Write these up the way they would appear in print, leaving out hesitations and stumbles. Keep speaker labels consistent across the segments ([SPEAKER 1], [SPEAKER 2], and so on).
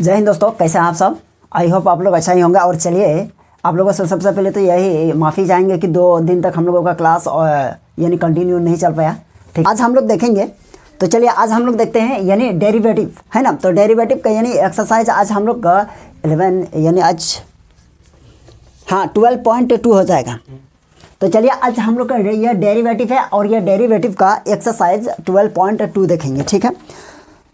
[SPEAKER 1] जय हिंद दोस्तों, कैसे हैं आप सब। आई होप आप लोग अच्छा ही होंगे। और चलिए आप लोगों से सबसे पहले तो यही माफ़ी चाहेंगे कि 2 दिन तक हम लोगों का क्लास यानी कंटिन्यू नहीं चल पाया। ठीक, आज हम लोग देखेंगे। तो चलिए आज हम लोग देखते हैं यानी डेरिवेटिव, है ना। तो डेरिवेटिव का यानी एक्सरसाइज आज हम लोग का 11 यानी आज 12.2 हो जाएगा। तो चलिए आज हम लोग का यह डेरिवेटिव है और यह डेरिवेटिव का एक्सरसाइज 12.2 देखेंगे। ठीक है,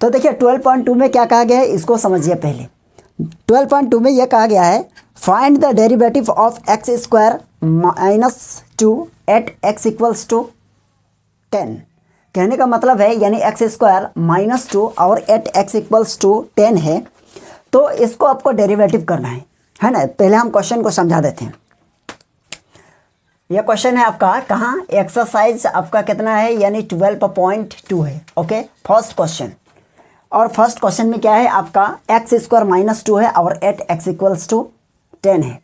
[SPEAKER 1] तो देखिए 12.2 में क्या कहा गया है इसको समझिए। पहले 12.2 में यह कहा गया है find the derivative of x square -2 at x equals to 10। कहने का मतलब है यानी एक्स स्क्वायर -2 और एट एक्स इक्वल्स टू 10 है, तो इसको आपको डेरिवेटिव करना है ना। पहले हम क्वेश्चन को समझा देते हैं। यह क्वेश्चन है आपका कहाँ, एक्सरसाइज आपका कितना है यानी 12.2 है। Okay, first question. और फर्स्ट क्वेश्चन में क्या है आपका एक्स स्क्वायर -2 है और एट एक्स इक्वल्स टू 10 है।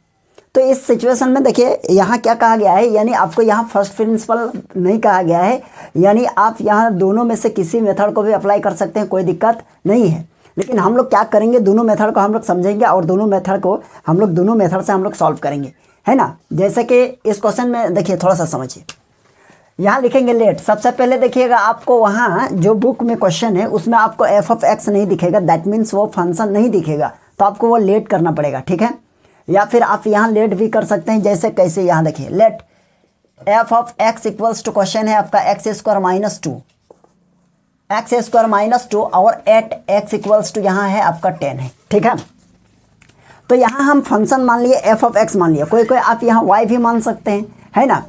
[SPEAKER 1] तो इस सिचुएशन में देखिए यहाँ क्या कहा गया है, यानी आपको यहाँ फर्स्ट प्रिंसिपल नहीं कहा गया है, यानी आप यहाँ दोनों में से किसी मेथड को भी अप्लाई कर सकते हैं, कोई दिक्कत नहीं है। लेकिन हम लोग क्या करेंगे, दोनों मेथड को हम लोग समझेंगे और दोनों मेथड से हम लोग सॉल्व करेंगे, है ना। जैसे कि इस क्वेश्चन में देखिए थोड़ा सा समझिए। यहाँ लिखेंगे लेट। सबसे पहले देखिएगा आपको वहाँ जो बुक में क्वेश्चन है उसमें आपको एफ ऑफ एक्स नहीं दिखेगा, दैट मीन्स वो फंक्शन नहीं दिखेगा, तो आपको वो लेट करना पड़ेगा। ठीक है, या फिर आप यहाँ लेट भी कर सकते हैं। जैसे कैसे, यहाँ देखिए let f of x equals to question है आपका एक्स स्क्वायर -2 और एट एक्स इक्वल्स टू यहाँ है आपका 10 है। ठीक है, तो यहाँ हम फंक्शन मान लिए एफ ऑफ एक्स मान लिया, कोई आप यहाँ वाई भी मान सकते हैं, है ना।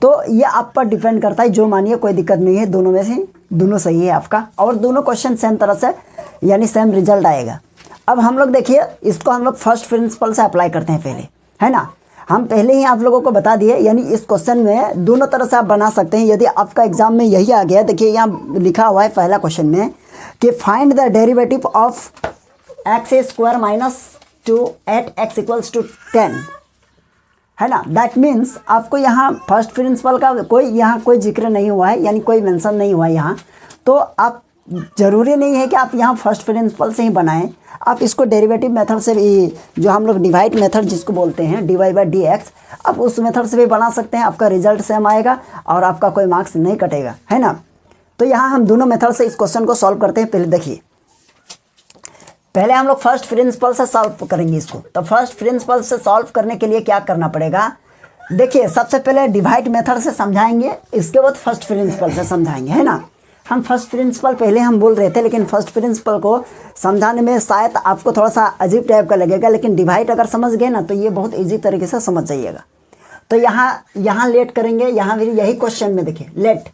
[SPEAKER 1] तो ये आप पर डिपेंड करता है, जो मानिए कोई दिक्कत नहीं है, दोनों में से दोनों सही है आपका और दोनों क्वेश्चन सेम तरह से यानी सेम रिजल्ट आएगा। अब हम लोग देखिए इसको हम लोग फर्स्ट प्रिंसिपल से अप्लाई करते हैं पहले, है ना। हम पहले ही आप लोगों को बता दिए, यानी इस क्वेश्चन में दोनों तरह से आप बना सकते हैं। यदि आपका एग्जाम में यही आ गया, देखिए यहाँ लिखा हुआ है पहला क्वेश्चन में कि find the derivative of x square -2 at x equals to 10, है ना। दैट मीन्स आपको यहाँ फर्स्ट प्रिंसिपल का कोई जिक्र नहीं हुआ है, यानी कोई मेंशन नहीं हुआ है यहाँ। तो आप ज़रूरी नहीं है कि आप यहाँ फर्स्ट प्रिंसिपल से ही बनाएं, आप इसको डेरिवेटिव मेथड से भी, जो हम लोग डिवाइड मेथड जिसको बोलते हैं dy/dx, आप उस मेथड से भी बना सकते हैं। आपका रिजल्ट सेम आएगा और आपका कोई मार्क्स नहीं कटेगा, है ना। तो यहाँ हम दोनों मेथड से इस क्वेश्चन को सॉल्व करते हैं। पहले देखिए, पहले हम लोग फर्स्ट प्रिंसिपल से सॉल्व करेंगे इसको। तो फर्स्ट प्रिंसिपल से सॉल्व करने के लिए क्या करना पड़ेगा, देखिए सबसे पहले डिवाइड मेथड से समझाएंगे, इसके बाद फर्स्ट प्रिंसिपल से समझाएंगे, है ना। हम फर्स्ट प्रिंसिपल पहले हम बोल रहे थे, लेकिन फर्स्ट प्रिंसिपल को समझाने में शायद आपको थोड़ा सा अजीब टाइप का लगेगा, लेकिन डिवाइड अगर समझ गए ना तो ये बहुत ईजी तरीके से समझ जाइएगा। तो यहाँ लेट करेंगे, यहाँ भी यही क्वेश्चन में देखिए लेट,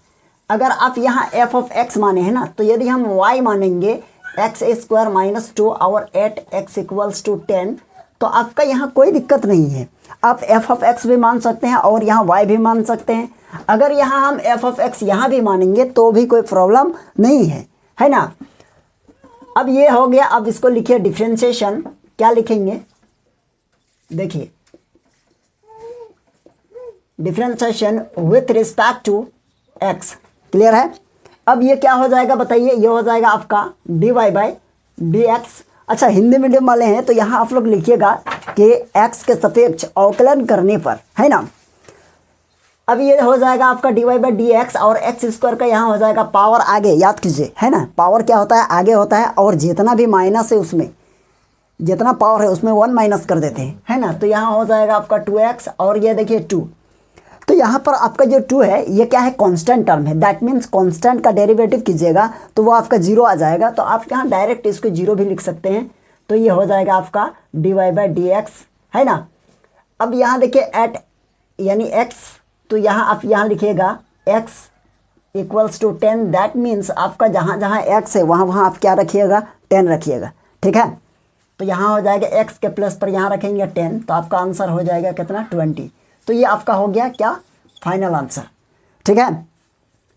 [SPEAKER 1] अगर आप यहाँ एफ ऑफ एक्स माने हैं ना, तो यदि हम वाई मानेंगे एक्स स्क्वायर -2 और एट एक्स इक्वल्स टू 10, तो आपका यहाँ कोई दिक्कत नहीं है। आप एफ ऑफ एक्स भी मान सकते हैं और यहाँ वाई भी मान सकते हैं। अगर यहाँ हम एफ ऑफ एक्स यहाँ भी मानेंगे तो भी कोई प्रॉब्लम नहीं है ना। अब ये हो गया। अब इसको लिखिए डिफरेंशिएशन। क्या लिखेंगे, देखिए differentiation with respect to x. Clear है। अब ये क्या हो जाएगा बताइए, ये हो जाएगा आपका dy/dx। अच्छा, हिंदी मीडियम वाले हैं तो यहाँ आप लोग लिखिएगा कि x के सापेक्ष अवकलन करने पर, है ना। अब ये हो जाएगा आपका dy/dx और एक्स स्क्वायर का यहाँ हो जाएगा पावर आगे, याद कीजिए, है ना। पावर क्या होता है, आगे होता है, और जितना भी माइनस है उसमें जितना पावर है उसमें 1 माइनस कर देते हैं, है ना। तो यहाँ हो जाएगा आपका 2x और ये देखिए 2। तो यहाँ पर आपका जो 2 है ये क्या है, कांस्टेंट टर्म है। दैट मीन्स कांस्टेंट का डेरिवेटिव कीजिएगा तो वो आपका 0 आ जाएगा। तो आप यहाँ डायरेक्ट इसको 0 भी लिख सकते हैं। तो ये हो जाएगा आपका dy/dx, है ना। अब यहाँ देखिए एट यानी x, तो यहाँ आप यहाँ लिखिएगा x equals to 10। That means आपका जहाँ जहाँ x है वहाँ आप क्या रखिएगा, 10 रखिएगा। ठीक है, तो यहाँ हो जाएगा x के प्लस पर यहाँ रखेंगे 10, तो आपका आंसर हो जाएगा कितना, 20। तो ये आपका हो गया क्या, फाइनल आंसर। ठीक है,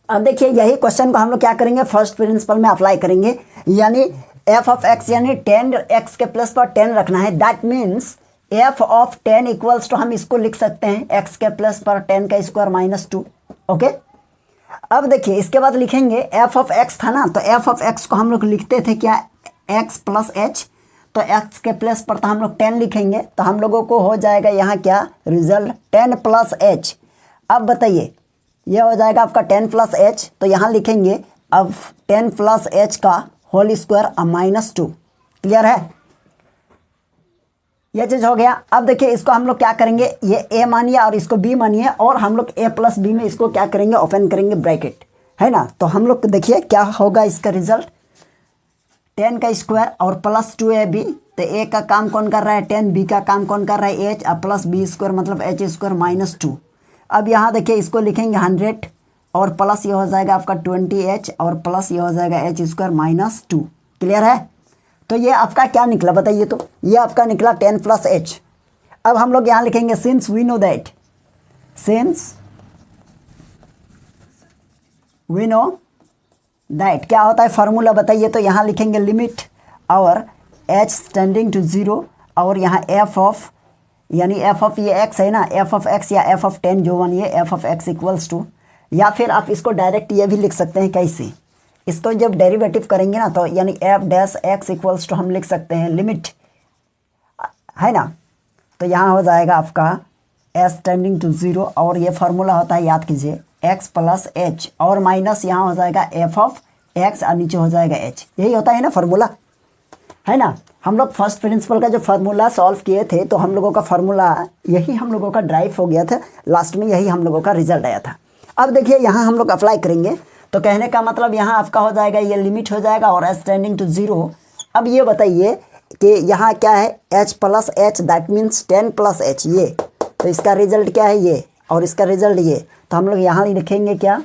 [SPEAKER 1] अब देखिए यही क्वेश्चन को हम लोग क्या करेंगे, फर्स्ट प्रिंसिपल में अप्लाई करेंगे। यानी एफ ऑफ एक्स यानी 10x के प्लस पर 10 रखना है। That means f of 10 equals to, हम इसको लिख सकते हैं x के प्लस पर 10 का स्क्वायर -2। ओके, अब देखिए इसके बाद लिखेंगे एफ ऑफ एक्स था ना, तो एफ ऑफ एक्स को हम लोग लिखते थे क्या, x + h। तो x के प्लेस पर तो हम लोग 10 लिखेंगे, तो हम लोगों को हो जाएगा यहाँ क्या रिजल्ट 10 प्लस h। अब बताइए ये हो जाएगा आपका 10 प्लस h, तो यहाँ लिखेंगे अब 10 प्लस h का होल स्क्वायर -2। क्लियर है, ये चीज़ हो गया। अब देखिए इसको हम लोग क्या करेंगे, ये a मानिए और इसको b मानिए, और हम लोग a प्लस बी में इसको क्या करेंगे ओपन करेंगे ब्रैकेट, है ना। तो हम लोग देखिए क्या होगा इसका रिजल्ट 10 का स्क्वायर और प्लस 2ab। तो a का काम कौन कर रहा है 10, b का काम कौन कर रहा है h, अब प्लस b स्क्वायर मतलब h स्क्वायर -2। अब यहाँ देखिए इसको लिखेंगे 100 और प्लस ये हो जाएगा आपका 20h और प्लस ये हो जाएगा h स्क्वायर -2। क्लियर है, तो ये आपका क्या निकला बताइए, तो ये आपका निकला 10 प्लस h। अब हम लोग यहाँ लिखेंगे since we know that, since we know that क्या होता है फार्मूला बताइए, तो यहाँ लिखेंगे लिमिट और h टेंडिंग टू 0 और यहाँ f ऑफ यानी f ऑफ ये x है ना, f ऑफ x या f ऑफ 10 जो बनिए f of x equals to, या फिर आप इसको डायरेक्ट ये भी लिख सकते हैं कैसे, इसको जब डेरिवेटिव करेंगे ना तो यानी f dash x equals to हम लिख सकते हैं लिमिट, है ना। तो यहाँ हो जाएगा आपका s टेंडिंग टू 0 और ये फार्मूला होता है याद कीजिए x प्लस h और माइनस यहाँ हो जाएगा f ऑफ x और नीचे हो जाएगा h, यही होता है ना फार्मूला, है ना। हम लोग फर्स्ट प्रिंसिपल का जो फार्मूला सॉल्व किए थे तो हम लोगों का फार्मूला यही हम लोगों का ड्राइव हो गया था, लास्ट में यही हम लोगों का रिजल्ट आया था। अब देखिए यहाँ हम लोग अप्लाई करेंगे, तो कहने का मतलब यहाँ आपका हो जाएगा ये लिमिट हो जाएगा और s टेंडिंग टू 0। अब ये बताइए कि यहाँ क्या है h plus h that means 10 plus h, ये तो इसका रिजल्ट क्या है ये और इसका रिजल्ट ये, तो हम लोग यहाँ लिखेंगे क्या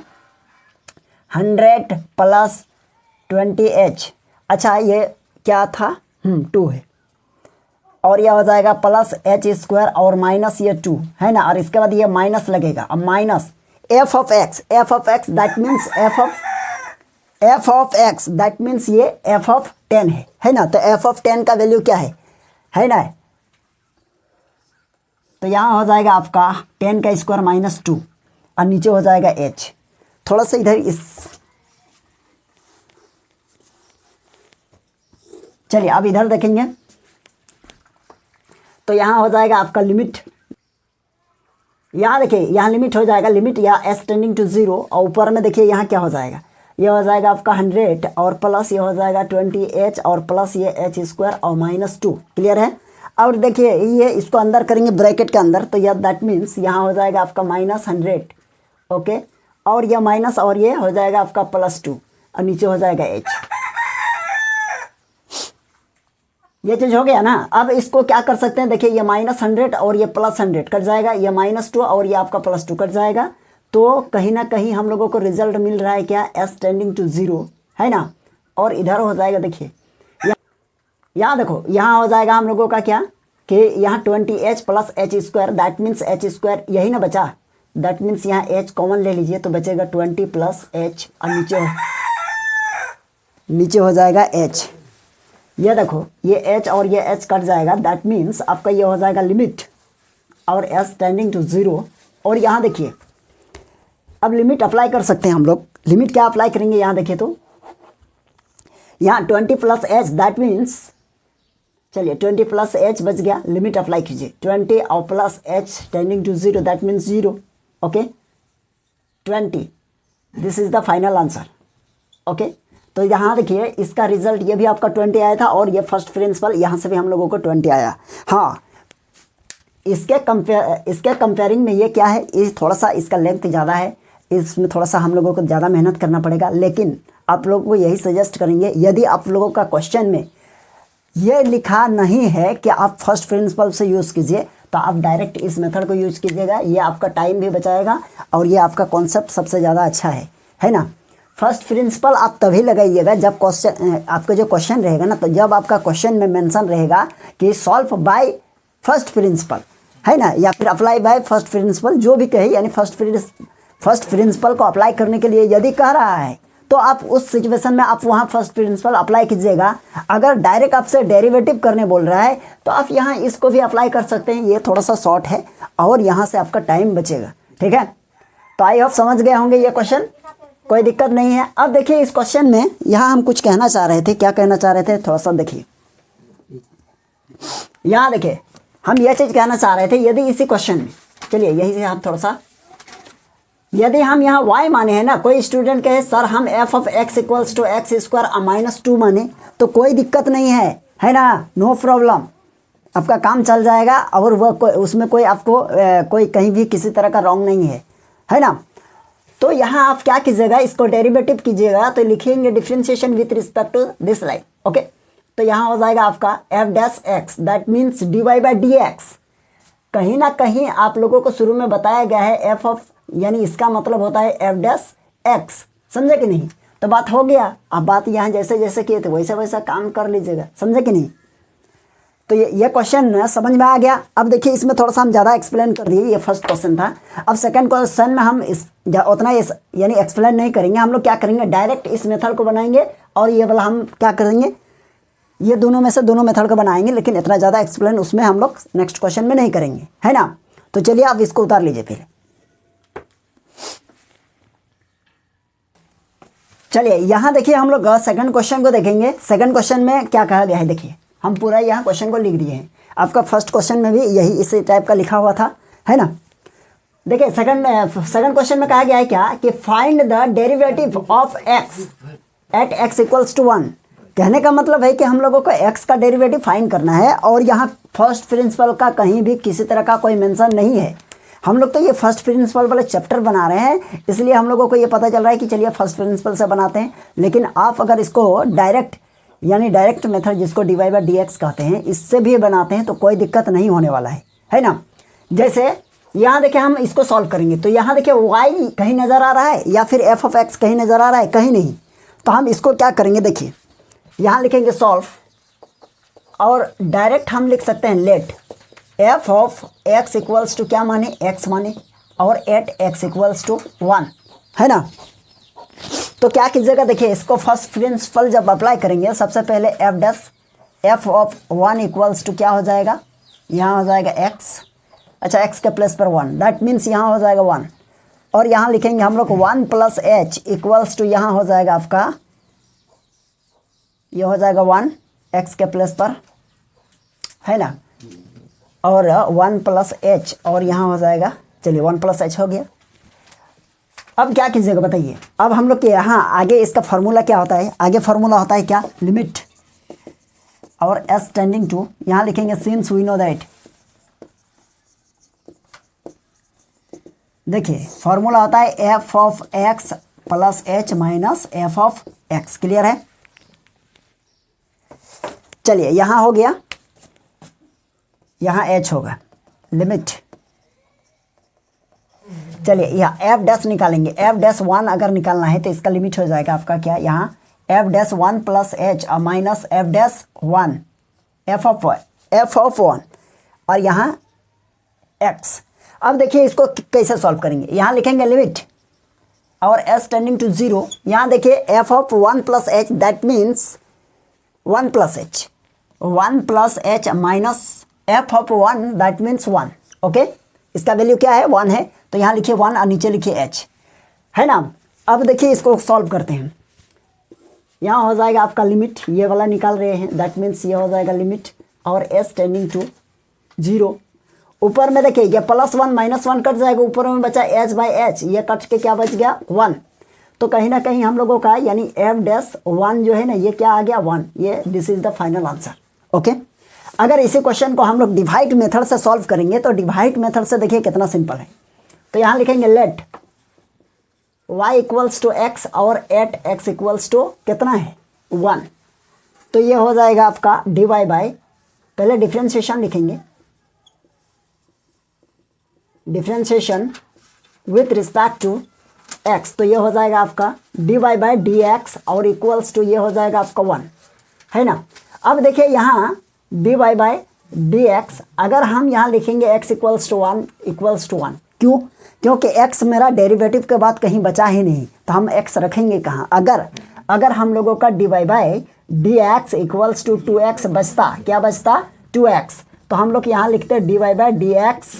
[SPEAKER 1] 100 प्लस 20h। अच्छा ये क्या था 2 है और यह हो जाएगा प्लस h स्क्वायर और माइनस ये 2 है ना, और इसके बाद ये माइनस लगेगा, अब minus f of x that means f of x that means ये f ऑफ 10 है ना। तो f ऑफ 10 का वैल्यू क्या है ना, तो यहाँ हो जाएगा आपका 10 का स्क्वायर -2 और नीचे हो जाएगा h। थोड़ा सा इधर इस चलिए अब इधर देखेंगे, तो यहाँ हो जाएगा आपका लिमिट, यहाँ देखिए यहाँ लिमिट हो जाएगा लिमिट या s टेंडिंग टू 0 और ऊपर में देखिए यहाँ क्या हो जाएगा, ये हो जाएगा आपका 100 और प्लस ये हो जाएगा 20h और प्लस ये h स्क्वायर और -2। क्लियर है, और देखिए ये इसको अंदर करेंगे ब्रैकेट के अंदर, तो यह दैट मीन्स यहाँ हो जाएगा आपका -100 ओके, और यह माइनस और ये हो जाएगा आपका +2 और नीचे हो जाएगा h। ये चीज़ हो गया ना। अब इसको क्या कर सकते हैं, देखिए ये -100 और ये +100 कट जाएगा, ये -2 और ये आपका +2 कट जाएगा, तो कहीं ना कहीं हम लोगों को रिजल्ट मिल रहा है क्या s टेंडिंग टू 0, है ना। और इधर हो जाएगा देखिए यहाँ देखो यहाँ हो जाएगा हम लोगों का क्या कि यहाँ 20h plus h square that means h square यही ना बचा, दैट मीन्स यहाँ h कॉमन ले लीजिए तो बचेगा 20 प्लस h और नीचे हो जाएगा h। ये देखो ये h और ये h कट जाएगा, दैट मीन्स आपका ये हो जाएगा लिमिट और s टेंडिंग टू 0। और यहाँ देखिए अब लिमिट अप्लाई कर सकते हैं हम लोग, लिमिट क्या अप्लाई करेंगे यहाँ देखिए तो यहाँ 20 प्लस h दैट मीन्स चलिए 20 प्लस h बच गया, लिमिट अप्लाई कीजिए 20 और plus h tending to 0 that means 0 okay 20, this is the final answer okay. तो यहाँ देखिए इसका रिजल्ट ये भी आपका 20 आया था और ये फर्स्ट प्रिंसिपल यहाँ से भी हम लोगों को 20 आया। हाँ इसके कंपेयरिंग में ये क्या है, ये थोड़ा सा इसका लेंथ ज़्यादा है, इसमें थोड़ा सा हम लोगों को ज़्यादा मेहनत करना पड़ेगा, लेकिन आप लोगों को यही सजेस्ट करेंगे यदि आप लोगों का क्वेश्चन में ये लिखा नहीं है कि आप फर्स्ट प्रिंसिपल से यूज़ कीजिए तो आप डायरेक्ट इस मेथड को यूज कीजिएगा, ये आपका टाइम भी बचाएगा और ये आपका कॉन्सेप्ट सबसे ज़्यादा अच्छा है ना। फर्स्ट प्रिंसिपल आप तभी लगाइएगा जब क्वेश्चन आपका जो क्वेश्चन रहेगा ना, तो जब आपका क्वेश्चन में मेंशन रहेगा कि सॉल्व बाय फर्स्ट प्रिंसिपल, है ना, या फिर अप्लाई बाय फर्स्ट प्रिंसिपल, जो भी कहे, यानी फर्स्ट प्रिंसिपल को अप्लाई करने के लिए यदि कह रहा है तो आप उस सिचुएशन में आप वहाँ फर्स्ट प्रिंसिपल अप्लाई कीजिएगा। अगर डायरेक्ट आपसे डेरिवेटिव करने बोल रहा है तो आप यहाँ इसको भी अप्लाई कर सकते हैं, ये थोड़ा सा शॉर्ट है और यहाँ से आपका टाइम बचेगा। ठीक है, तो आई होप समझ गए होंगे ये क्वेश्चन, कोई दिक्कत नहीं है। अब देखिए इस क्वेश्चन में यहाँ हम कुछ कहना चाह रहे थे, क्या कहना चाह रहे थे थोड़ा सा देखिए। यहाँ देखिए हम यह चीज़ कहना चाह रहे थे, यदि इसी क्वेश्चन में, चलिए यही से आप थोड़ा सा, यदि हम यहाँ y माने हैं ना, कोई स्टूडेंट कहे सर हम f of x equals to x square minus 2 माने, तो कोई दिक्कत नहीं है ना, नो प्रॉब्लम, आपका काम चल जाएगा। और वह उसमें कोई आपको कोई कहीं भी किसी तरह का रॉन्ग नहीं है ना। तो यहाँ आप क्या कीजिएगा, इसको डेरिवेटिव कीजिएगा, तो लिखेंगे differentiation with respect to this line. Okay, तो यहाँ हो जाएगा आपका f dash x, that means d y by d x. कहीं ना कहीं आप लोगों को शुरू में बताया गया है एफ ऑफ, यानी इसका मतलब होता है एफ डैश एक्स, समझे कि नहीं। तो बात हो गया, अब बात यहाँ जैसे जैसे किए थे वैसा वैसा काम कर लीजिएगा, समझे कि नहीं। तो ये क्वेश्चन समझ में आ गया। अब देखिए इसमें थोड़ा सा हम ज़्यादा एक्सप्लेन कर दिए, ये फर्स्ट क्वेश्चन था। अब सेकंड क्वेश्चन में हम इस उतना यानी एक्सप्लेन नहीं करेंगे, हम लोग क्या करेंगे डायरेक्ट इस मेथड को बनाएंगे, और ये वाला हम क्या करेंगे, ये दोनों में से दोनों मेथड को बनाएंगे, लेकिन इतना ज़्यादा एक्सप्लेन उसमें हम लोग नेक्स्ट क्वेश्चन में नहीं करेंगे, है ना। तो चलिए आप इसको उतार लीजिए फिर। चलिए यहाँ देखिए हम लोग सेकंड क्वेश्चन को देखेंगे। सेकंड क्वेश्चन में क्या कहा गया है, देखिए हम पूरा यहाँ क्वेश्चन को लिख दिए हैं। आपका फर्स्ट क्वेश्चन में भी यही इसी टाइप का लिखा हुआ था, है ना। देखिए सेकंड क्वेश्चन में कहा गया है क्या कि find the derivative of x at x equals to 1। कहने का मतलब है कि हम लोगों को एक्स का डेरिवेटिव फाइंड करना है, और यहाँ फर्स्ट प्रिंसिपल का कहीं भी किसी तरह का कोई मेंशन नहीं है। हम लोग तो ये फर्स्ट प्रिंसिपल वाले चैप्टर बना रहे हैं, इसलिए हम लोगों को ये पता चल रहा है कि चलिए फर्स्ट प्रिंसिपल से बनाते हैं। लेकिन आप अगर इसको डायरेक्ट यानी डायरेक्ट मेथड जिसको d y by d x कहते हैं, इससे भी बनाते हैं तो कोई दिक्कत नहीं होने वाला है ना। जैसे यहाँ देखिए हम इसको सॉल्व करेंगे, तो यहाँ देखिए y कहीं नज़र आ रहा है या फिर f ऑफ x कहीं नज़र आ रहा है, कहीं नहीं। तो हम इसको क्या करेंगे, देखिए यहाँ लिखेंगे सॉल्व, और डायरेक्ट हम लिख सकते हैं let f of x equals to क्या माने, x माने, और एट x इक्वल्स टू 1, है ना। तो क्या कीजिएगा, देखिए इसको फर्स्ट प्रिंसिपल जब अप्लाई करेंगे, सबसे पहले f ऑफ 1 इक्वल्स टू क्या हो जाएगा, यहाँ हो जाएगा x, अच्छा x के प्लेस पर 1, दैट मीन्स यहाँ हो जाएगा 1, और यहाँ लिखेंगे हम लोग 1 प्लस h इक्वल्स टू यहाँ हो जाएगा आपका, ये हो जाएगा 1 x के प्लेस पर, है ना, और 1 प्लस h, और यहाँ हो जाएगा, चलिए 1 प्लस h हो गया। अब क्या कीजिएगा बताइए, अब हम लोग के यहाँ आगे इसका फार्मूला क्या होता है, आगे फार्मूला होता है क्या, लिमिट और s टेंडिंग टू, यहाँ लिखेंगे सिंस वी नो दैट, देखिए फार्मूला होता है f of x plus h minus f of x, clear है। चलिए यहाँ हो गया, यहाँ h होगा लिमिट, चलिए यहाँ एफ डैश निकालेंगे, एफ डैश 1 अगर निकालना है तो इसका लिमिट हो जाएगा आपका क्या, यहाँ एफ डैश 1 प्लस h और minus F dash 1 F of 1, और यहाँ x। अब देखिए इसको कैसे सॉल्व करेंगे, यहाँ लिखेंगे लिमिट और s टेंडिंग टू 0, यहाँ देखिए f of 1 plus h, that means 1 plus h minus f of 1, that means 1। Okay, इसका वैल्यू क्या है, 1 है, तो यहाँ लिखिए 1 और नीचे लिखिए h, है ना। अब देखिए इसको सॉल्व करते हैं, यहाँ हो जाएगा आपका लिमिट, ये वाला निकाल रहे हैं, दैट मीन्स ये हो जाएगा लिमिट और s टेंडिंग टू 0। ऊपर में देखिए ये प्लस 1 माइनस 1 कट जाएगा, ऊपर में बचा h बाई h, ये कट के क्या बच गया 1। तो कहीं ना कहीं हम लोगों का यानी f डैश 1 जो है ना, ये क्या आ गया 1, ये this is the final answer. Okay, अगर इसी क्वेश्चन को हम लोग डिवाइड मेथड से सॉल्व करेंगे, तो डिवाइड मेथड से देखिए कितना सिंपल है। तो यहाँ लिखेंगे let y equals to x और एट x इक्वल्स टू कितना है 1, तो ये हो जाएगा आपका dy बाई, पहले डिफ्रेंशिएशन लिखेंगे, differentiation with respect to x, तो ये हो जाएगा आपका dy बाई dx और इक्वल्स टू ये हो जाएगा आपका 1, है ना। अब देखिए यहाँ dy बाई dx, अगर हम यहाँ लिखेंगे x equals to 1 equals to 1, क्यों, क्योंकि x मेरा डेरिवेटिव के बाद कहीं बचा ही नहीं, तो हम x रखेंगे कहाँ। अगर हम लोगों का dy by dx equals to 2x बचता, क्या बचता 2x, तो हम लोग यहाँ लिखते dy बाई dx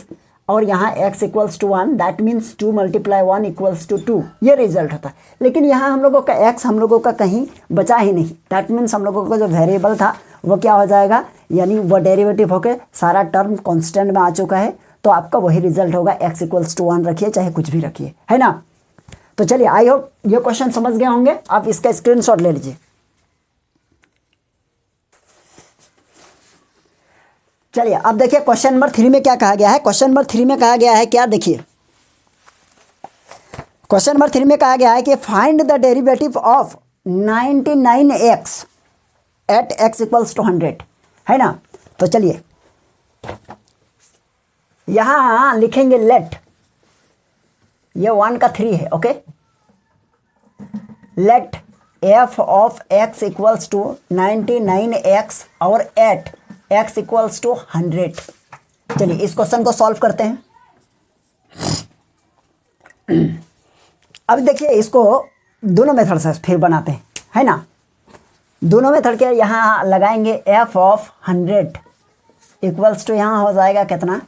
[SPEAKER 1] और यहाँ x equals to 1, that means 2 multiply 1 equals to 2, ये रिजल्ट होता है। लेकिन यहाँ हम लोगों का x हम लोगों का कहीं बचा ही नहीं, दैट मीन्स हम लोगों का जो वेरिएबल था वो क्या हो जाएगा, यानी वो डेरिवेटिव होके सारा टर्म कांस्टेंट में आ चुका है, तो आपका वही रिजल्ट होगा। x = 1 रखिए, चाहे कुछ भी रखिए, है ना। तो चलिए, आई होप ये क्वेश्चन समझ गए होंगे। आप इसका स्क्रीनशॉट ले लीजिए। चलिए अब देखिए क्वेश्चन नंबर 3 में क्या कहा गया है। क्वेश्चन नंबर 3 में कहा गया है क्या, देखिए क्वेश्चन नंबर 3 में कहा गया है कि find the derivative of 99x at x = 100, है ना। तो चलिए यहां लिखेंगे लेट, ये 1 का 3 है, okay. Let f of x = 99x और एट x = 100। चलिए इस क्वेश्चन को सॉल्व करते हैं। अब देखिए इसको दोनों मेथड से फिर बनाते हैं, है ना। दोनों मेथड के यहाँ लगाएंगे f ऑफ 100 = यहाँ हो जाएगा कितना,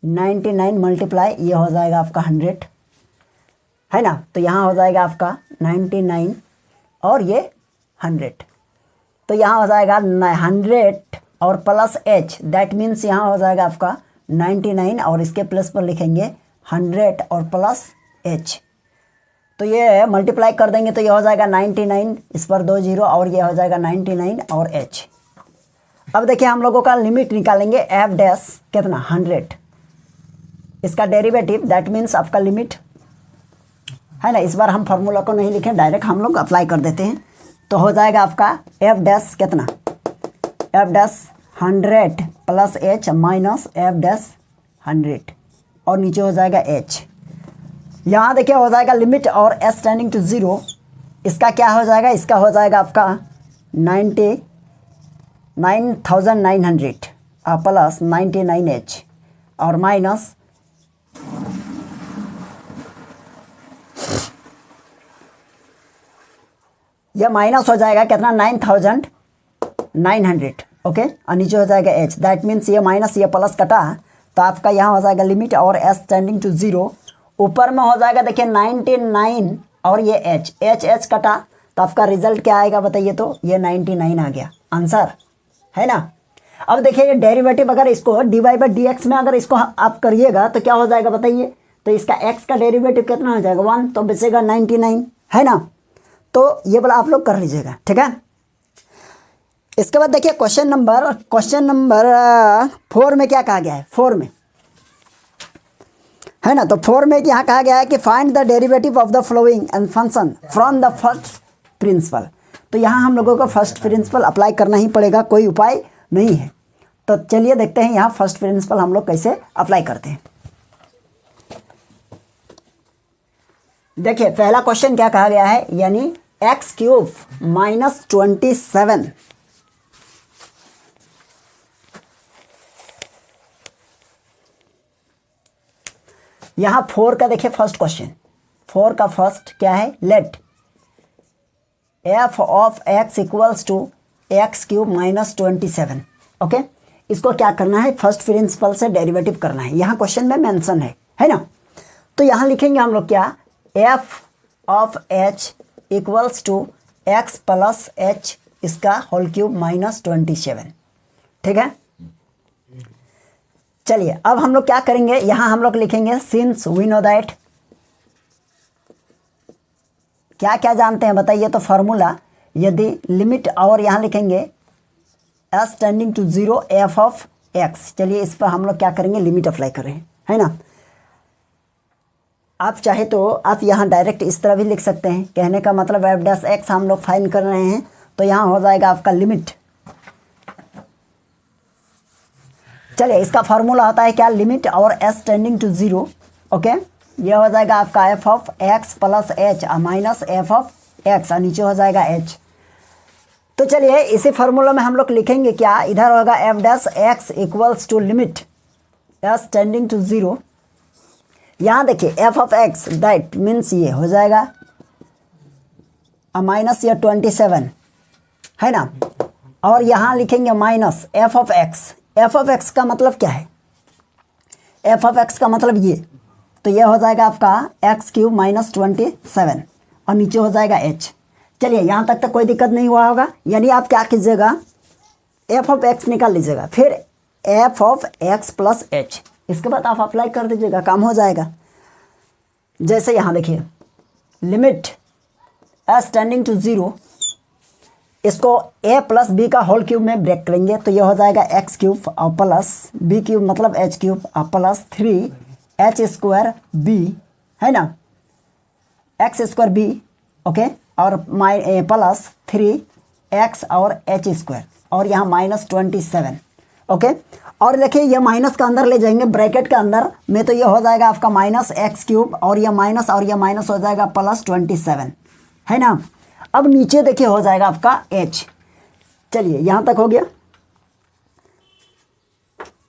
[SPEAKER 1] 99 मल्टीप्लाई ये हो जाएगा आपका 100, है ना। तो यहाँ हो जाएगा आपका 99 और ये 100, तो यहाँ हो जाएगा 100 और प्लस h, दैट मीन्स यहाँ हो जाएगा आपका 99 और इसके प्लस पर लिखेंगे 100 और प्लस h। तो ये मल्टीप्लाई कर देंगे तो ये हो जाएगा 99, इस पर 2 0 और ये हो जाएगा 99 और h। अब देखिए हम लोगों का लिमिट निकालेंगे f डैश कितना 100, इसका डेरिवेटिव दैट मीन्स आपका लिमिट, है ना। इस बार हम फार्मूला को नहीं लिखें, डायरेक्ट हम लोग अप्लाई कर देते हैं। तो हो जाएगा आपका f डैश कितना, f dash 100 plus h minus f dash 100 और नीचे हो जाएगा h। यहाँ देखिए हो जाएगा लिमिट और s टेंडिंग टू 0, इसका क्या हो जाएगा, इसका हो जाएगा आपका 99,900 प्लस 99h और माइनस यह माइनस हो जाएगा कितना 9,900, ओके। और नीचे हो जाएगा h, दैट मीन्स ये माइनस ये प्लस कटा, तो आपका यहाँ हो जाएगा लिमिट और s टेंडिंग टू 0। ऊपर में हो जाएगा देखिए 99 और ये h कटा, तो आपका रिजल्ट क्या आएगा बताइए। तो ये 99 आ गया आंसर, है ना। अब देखिए ये डेरिवेटिव अगर इसको dy/dx में अगर इसको आप करिएगा तो क्या हो जाएगा बताइए। तो इसका x का डेरिवेटिव कितना हो जाएगा 1, तो बचेगा 99, है ना। तो ये वाला आप लोग कर लीजिएगा, ठीक है। इसके बाद देखिए क्वेश्चन नंबर 4 में क्या कहा गया है, 4 में, है ना। तो 4 में यहाँ कहा गया है कि find the derivative of the flowing and function from the first principle. तो यहाँ हम लोगों को फर्स्ट प्रिंसिपल अप्लाई करना ही पड़ेगा, कोई उपाय नहीं है। तो चलिए देखते हैं यहाँ फर्स्ट प्रिंसिपल हम लोग कैसे अप्लाई करते हैं। देखिए पहला क्वेश्चन क्या कहा गया है, यानी x³ माइनस 27 यहाँ 4 का देखिए फर्स्ट क्वेश्चन, 4 का फर्स्ट क्या है, let f of x = x³ minus 27, okay. इसको क्या करना है, फर्स्ट प्रिंसिपल से डेरिवेटिव करना है, यहाँ क्वेश्चन में मेंशन है ना। तो यहाँ लिखेंगे हम लोग क्या, f of h = x plus h इसका होल क्यूब माइनस 27, ठीक है। चलिए अब हम लोग क्या करेंगे, यहाँ हम लोग लिखेंगे सिंस वी नो दैट, क्या क्या जानते हैं बताइए। तो फार्मूला यदि लिमिट और यहाँ लिखेंगे s tending to 0 f of x। चलिए इस पर हम लोग क्या करेंगे, लिमिट अप्लाई कर रहे हैं, है ना। आप चाहे तो आप यहाँ डायरेक्ट इस तरह भी लिख सकते हैं, कहने का मतलब f डैश x हम लोग फाइंड कर रहे हैं, तो यहाँ हो जाएगा आपका लिमिट। चलिए इसका फार्मूला होता है क्या, लिमिट और s टेंडिंग टू 0, ओके। ये हो जाएगा आपका f of x plus h minus f of x और नीचे हो जाएगा h। तो चलिए इसी फार्मूला में हम लोग लिखेंगे क्या, इधर होगा f dash x equals to limit s tending to 0। यहाँ देखिए f of x that means ये हो जाएगा माइनस ये 27, है ना। और यहाँ लिखेंगे minus f of x। f of x का मतलब क्या है, f ऑफ x का मतलब ये, तो ये हो जाएगा आपका x³ माइनस 27 और नीचे हो जाएगा h। चलिए यहाँ तक तो कोई दिक्कत नहीं हुआ होगा। यानी आप क्या कीजिएगा, एफ ऑफ एक्स निकाल लीजिएगा, फिर F of x plus H, इसके बाद आप अप्लाई कर दीजिएगा, काम हो जाएगा। जैसे यहाँ देखिए लिमिट एस टेंडिंग टू 0, इसको ए प्लस बी का होल क्यूब में ब्रेक करेंगे तो ये हो जाएगा एक्स क्यूब और प्लस बी क्यूब मतलब एच क्यूब और प्लस 3 एच स्क्वायर बी, है ना, एक्स स्क्वायर बी, ओके, और प्लस 3 एक्स और एच स्क्वायर, और यहाँ -27, ओके। और देखिए ये माइनस का अंदर ले जाएंगे ब्रैकेट के अंदर में तो ये हो जाएगा आपका माइनस एक्स क्यूब और ये माइनस हो जाएगा +27, है ना। अब नीचे देखिए हो जाएगा आपका h। चलिए यहाँ तक हो गया।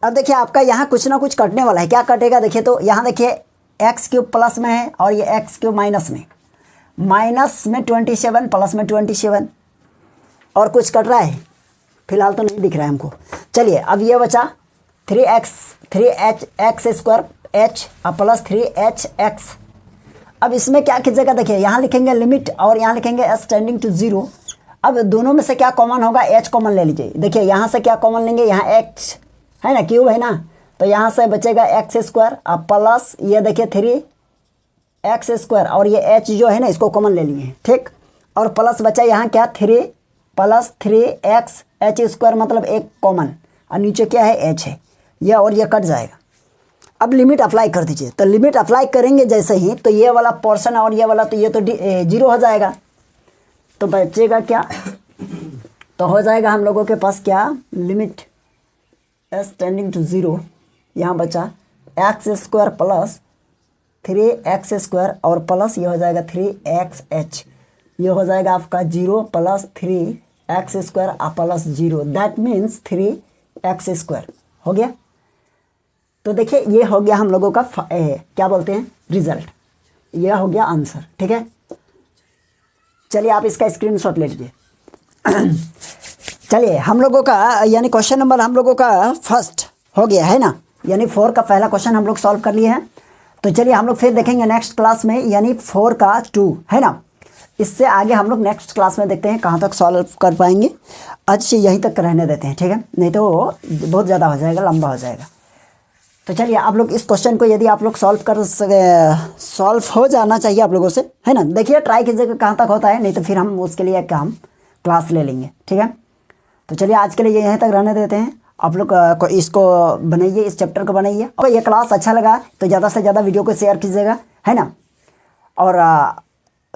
[SPEAKER 1] अब देखिए आपका यहाँ कुछ ना कुछ कटने वाला है, क्या कटेगा देखिए, तो यहाँ देखिए एक्स क्यूब प्लस में है और ये एक्स क्यूब माइनस में 27 प्लस में 27, और कुछ कट रहा है फिलहाल तो नहीं दिख रहा है हमको। चलिए अब ये बचा 3h x square H plus 3hx। अब इसमें क्या कीजिएगा देखिए, यहाँ लिखेंगे लिमिट और यहाँ लिखेंगे एस टेंडिंग टू 0। अब दोनों में से क्या कॉमन होगा, h कॉमन ले लीजिए। देखिए यहाँ से क्या कॉमन लेंगे, यहाँ x है ना, क्यूब है ना, तो यहाँ से बचेगा एक्स स्क्वायर अब प्लस ये देखिए 3x स्क्वायर और ये h जो है ना इसको कॉमन ले लिए, ठीक, और प्लस बचा यहाँ क्या 3 प्लस 3x एच स्क्वायर मतलब एक कॉमन, और नीचे क्या है h है, ये और ये कट जाएगा। अब लिमिट अप्लाई कर दीजिए, तो लिमिट अप्लाई करेंगे जैसे ही तो ये वाला पोर्शन और ये वाला तो ये तो 0 हो जाएगा, तो बचेगा क्या, तो हो जाएगा हम लोगों के पास क्या, लिमिट एस टेंडिंग टू 0, यहाँ बचा x square plus 3x square और प्लस ये हो जाएगा 3xh, ये हो जाएगा आपका 0 plus 3x square plus 0, that means 3x square हो गया। तो देखिए ये हो गया हम लोगों का क्या बोलते हैं रिजल्ट, ये हो गया आंसर, ठीक है। चलिए आप इसका स्क्रीनशॉट ले लीजिए। चलिए हम लोगों का यानी क्वेश्चन नंबर हम लोगों का फर्स्ट हो गया है ना, यानी 4 का पहला क्वेश्चन हम लोग सॉल्व कर लिए हैं। तो चलिए हम लोग फिर देखेंगे नेक्स्ट क्लास में, यानी 4 का 2 है ना, इससे आगे हम लोग नेक्स्ट क्लास में देखते हैं कहाँ तक सॉल्व कर पाएंगे। आज से यहीं तक रहने देते हैं, ठीक है, नहीं तो बहुत ज़्यादा हो जाएगा, लंबा हो जाएगा। तो चलिए आप लोग इस क्वेश्चन को यदि आप लोग सॉल्व हो जाना चाहिए आप लोगों से, है ना। देखिए ट्राई कीजिएगा कहाँ तक होता है, नहीं तो फिर हम उसके लिए काम क्लास ले लेंगे, ठीक है। तो चलिए आज के लिए यहीं तक रहने देते हैं। आप लोग इसको बनाइए, इस चैप्टर को बनाइए, और ये क्लास अच्छा लगा तो ज़्यादा से ज़्यादा वीडियो को शेयर कीजिएगा, है ना। और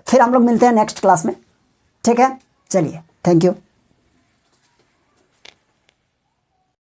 [SPEAKER 1] फिर हम लोग मिलते हैं नेक्स्ट क्लास में, ठीक है। चलिए थैंक यू।